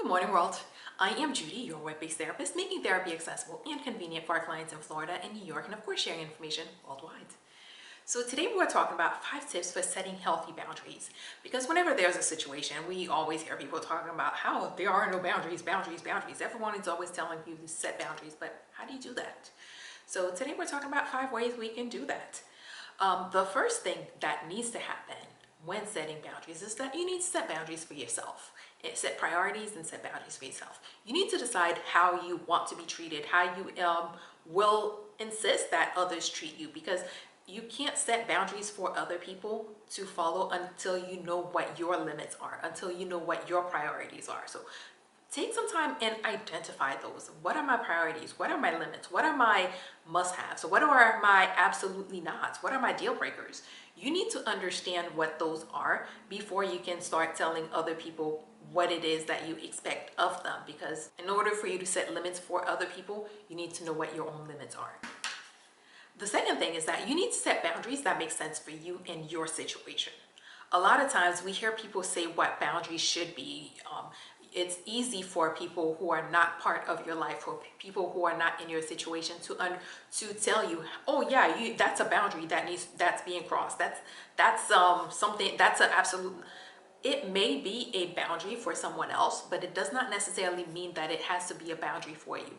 morning, world. I am Judy, your web-based therapist, making therapy accessible and convenient for our clients in Florida and New York, and of course sharing information worldwide. So today we're talking about 5 tips for setting healthy boundaries. Because whenever there's a situation, we always hear people talking about how there are no boundaries. Everyone is always telling you to set boundaries, but how do you do that? So today we're talking about 5 ways we can do that. The first thing that needs to happen when setting boundaries is that you need to set boundaries for yourself. Set priorities and set boundaries for yourself. You need to decide how you want to be treated, how you will insist that others treat you, because you can't set boundaries for other people to follow until you know what your limits are, until you know what your priorities are. So take some time and identify those. What are my priorities? What are my limits? What are my must-haves? So what are my absolutely nots? What are my deal breakers? You need to understand what those are before you can start telling other people what it is that you expect of them. Because in order for you to set limits for other people, you need to know what your own limits are. The second thing is that you need to set boundaries that make sense for you and your situation. A lot of times we hear people say what boundaries should be. It's easy for people who are not part of your life, or people who are not in your situation, to tell you, oh yeah, that's a boundary that's being crossed. That's something that's an absolute. It may be a boundary for someone else, but it does not necessarily mean that it has to be a boundary for you.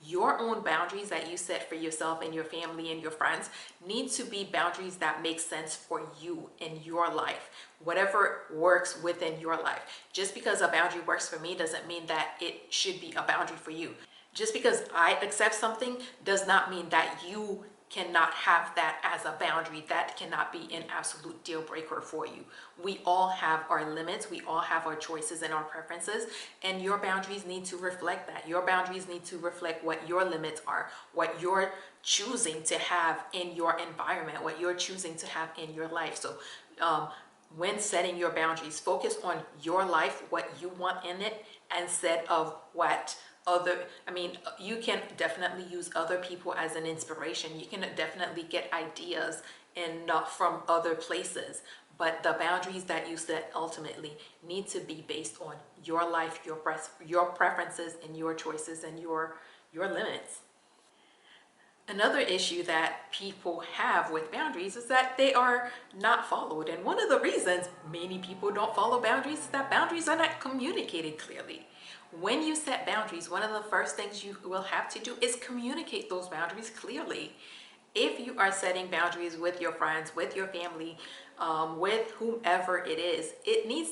Your own boundaries that you set for yourself and your family and your friends need to be boundaries that make sense for you in your life, whatever works within your life. Just because a boundary works for me doesn't mean that it should be a boundary for you. Just because I accept something does not mean that you cannot have that as a boundary. That cannot be an absolute deal breaker for you. We all have our limits, we all have our choices and our preferences, and your boundaries need to reflect that. Your boundaries need to reflect what your limits are, what you're choosing to have in your environment, what you're choosing to have in your life. So when setting your boundaries, focus on your life, what you want in it, instead of what you can definitely use other people as an inspiration. You can definitely get ideas from other places, but the boundaries that you set ultimately need to be based on your life, your preferences, and your choices and your limits. Another issue that people have with boundaries is that they are not followed. And one of the reasons many people don't follow boundaries is that boundaries are not communicated clearly. When you set boundaries, one of the first things you will have to do is communicate those boundaries clearly. If you are setting boundaries with your friends, with your family, with whomever it is, it needs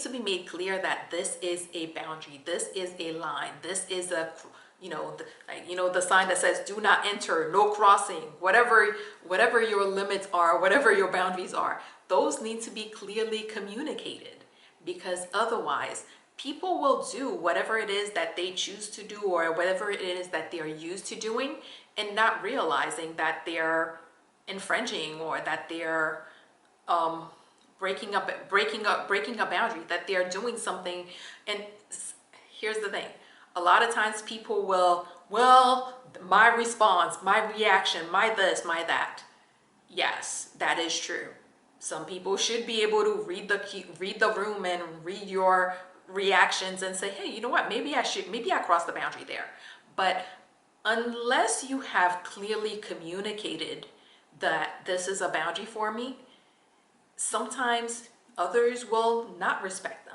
to be made clear that this is a boundary, this is a line, this is a the sign that says do not enter, no crossing, whatever your limits are, whatever your boundaries are, those need to be clearly communicated, because otherwise people will do whatever it is that they choose to do, or whatever it is that they're used to doing, and not realizing that they're infringing, or that they're breaking a boundary, that they're doing something. And here's the thing. A lot of times people will, well, my response, my reaction, my this, my that. Yes, that is true. Some people should be able to read the room and read your reactions and say, hey, you know what, maybe I crossed the boundary there. But unless you have clearly communicated that this is a boundary for me, sometimes others will not respect them.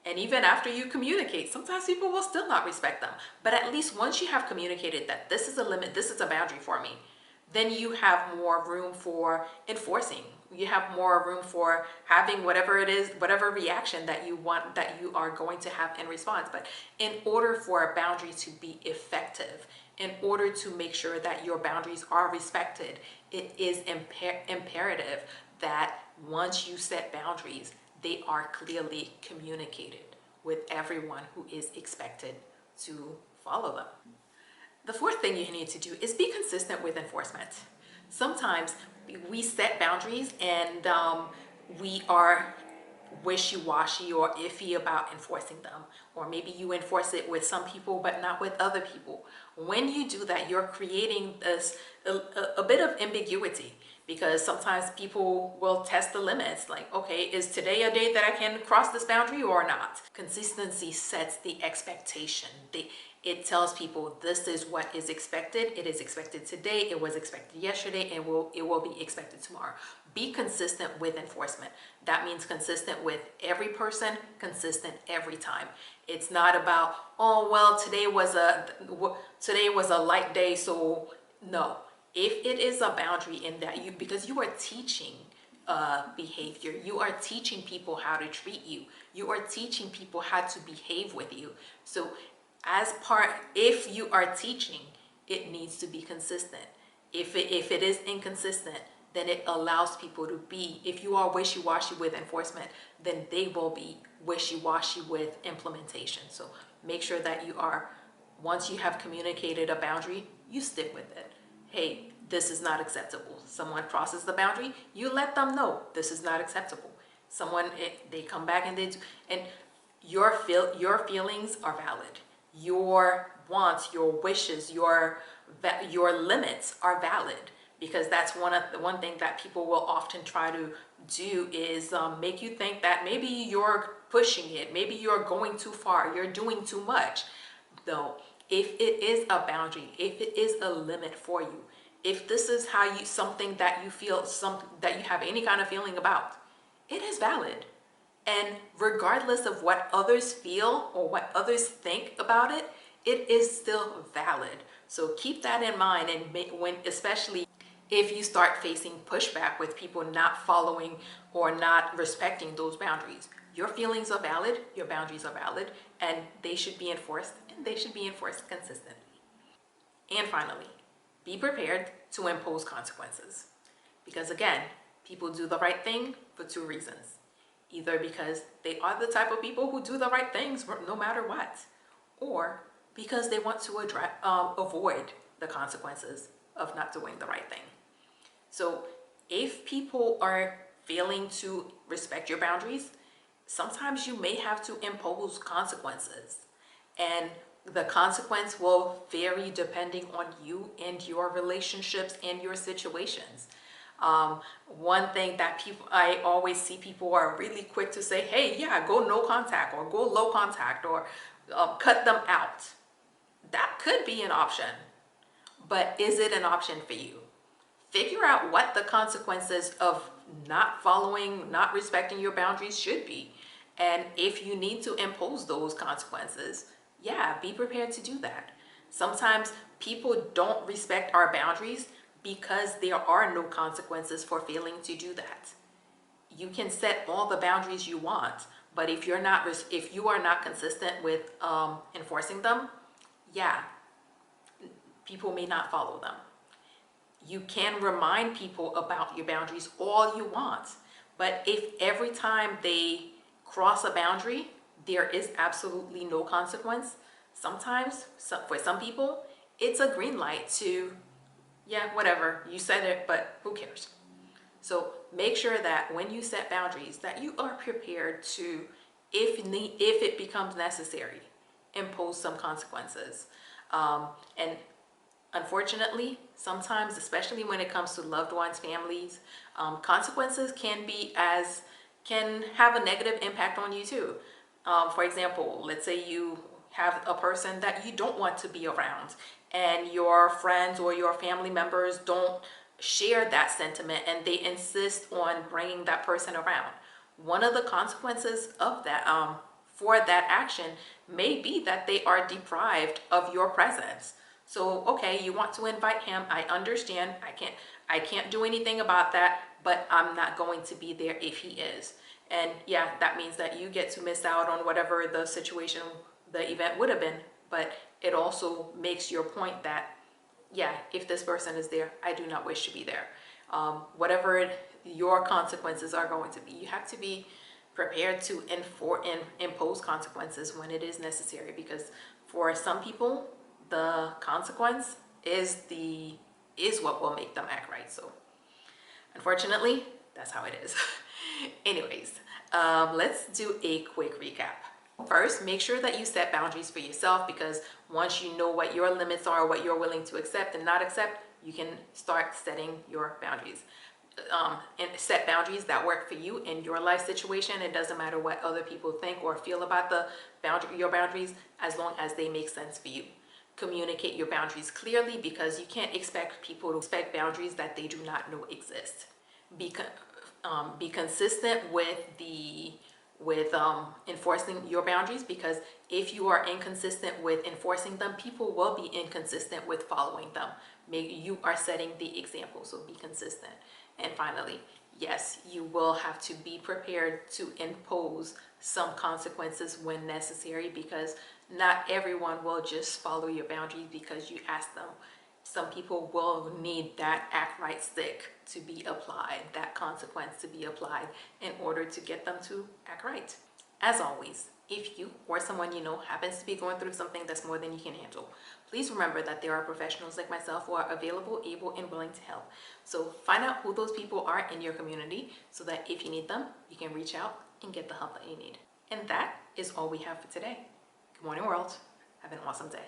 And even after you communicate, sometimes people will still not respect them. But at least once you have communicated that this is a limit, this is a boundary for me, then you have more room for enforcing. You have more room for having whatever it is, whatever reaction that you want, that you are going to have in response. But in order for a boundary to be effective, in order to make sure that your boundaries are respected, it is imperative that once you set boundaries, they are clearly communicated with everyone who is expected to follow them. The fourth thing you need to do is be consistent with enforcement. Sometimes we set boundaries and we are wishy-washy or iffy about enforcing them, or maybe you enforce it with some people but not with other people. When you do that, you're creating a bit of ambiguity, because sometimes people will test the limits. Like, okay, is today a day that I can cross this boundary or not? Consistency sets the expectation. It tells people this is what is expected. It is expected today. It was expected yesterday, and it will be expected tomorrow. Be consistent with enforcement. That means consistent with every person, consistent every time. It's not about, oh well, today was a light day, so no. If it is a boundary in that because you are teaching behavior, you are teaching people how to treat you, you are teaching people how to behave with you. So if you are teaching, it needs to be consistent. If it is inconsistent, then it allows people to be, if you are wishy-washy with enforcement, then they will be wishy-washy with implementation. So make sure that once you have communicated a boundary, you stick with it. Hey, this is not acceptable. Someone crosses the boundary, you let them know this is not acceptable. They come back and your feelings are valid. Your wants, your wishes, your limits are valid, because that's one thing that people will often try to do is make you think that maybe you're pushing it, maybe you're going too far, you're doing too much. Though, if it is a boundary, if it is a limit for you, if this is something that you feel, that you have any kind of feeling about, it is valid. And regardless of what others feel or what others think about it, it is still valid. So keep that in mind, and especially if you start facing pushback with people not following or not respecting those boundaries. Your feelings are valid, your boundaries are valid, and they should be enforced, and they should be enforced consistently. And finally, be prepared to impose consequences. Because again, people do the right thing for two reasons. Either because they are the type of people who do the right things no matter what, or because they want to avoid the consequences of not doing the right thing. So if people are failing to respect your boundaries, sometimes you may have to impose consequences. And the consequence will vary depending on you and your relationships and your situations. One thing that I always see people are really quick to say, hey, yeah, go no contact or go low contact or cut them out. That could be an option, but is it an option for you? Figure out what the consequences of not following, not respecting your boundaries should be. And if you need to impose those consequences, yeah, be prepared to do that. Sometimes people don't respect our boundaries because there are no consequences for failing to do that. You can set all the boundaries you want, but if you are not consistent with enforcing them, yeah, people may not follow them. You can remind people about your boundaries all you want, but if every time they cross a boundary, there is absolutely no consequence, sometimes, for some people, it's a green light to, yeah, whatever, you said it, but who cares? So make sure that when you set boundaries, that you are prepared to, if it becomes necessary, impose some consequences. And unfortunately, sometimes, especially when it comes to loved ones, families, consequences can have a negative impact on you too. For example, let's say you have a person that you don't want to be around, and your friends or your family members don't share that sentiment, and they insist on bringing that person around. One of the consequences of that, for that action, may be that they are deprived of your presence. So, okay, you want to invite him. I understand. I can't do anything about that, but I'm not going to be there if he is. And yeah, that means that you get to miss out on whatever the situation, the event would have been. But it also makes your point that, yeah, if this person is there, I do not wish to be there. Whatever your consequences are going to be, you have to be prepared to impose consequences when it is necessary, because for some people, the consequence is what will make them act right. So unfortunately, that's how it is. Anyways, let's do a quick recap. First, make sure that you set boundaries for yourself, because once you know what your limits are, what you're willing to accept and not accept, you can start setting your boundaries. and set boundaries that work for you in your life situation. It doesn't matter what other people think or feel about your boundaries, as long as they make sense for you. Communicate your boundaries clearly, because you can't expect people to respect boundaries that they do not know exist. Be consistent with enforcing your boundaries, because if you are inconsistent with enforcing them, people will be inconsistent with following them. Maybe you are setting the example, so be consistent. And finally, yes, you will have to be prepared to impose some consequences when necessary, because not everyone will just follow your boundaries because you ask them. Some people will need that act right stick to be applied, that consequence to be applied, in order to get them to act right. As always, if you or someone you know happens to be going through something that's more than you can handle, please remember that there are professionals like myself who are available, able, and willing to help. So find out who those people are in your community, so that if you need them, you can reach out and get the help that you need. And that is all we have for today. Good morning, world. Have an awesome day.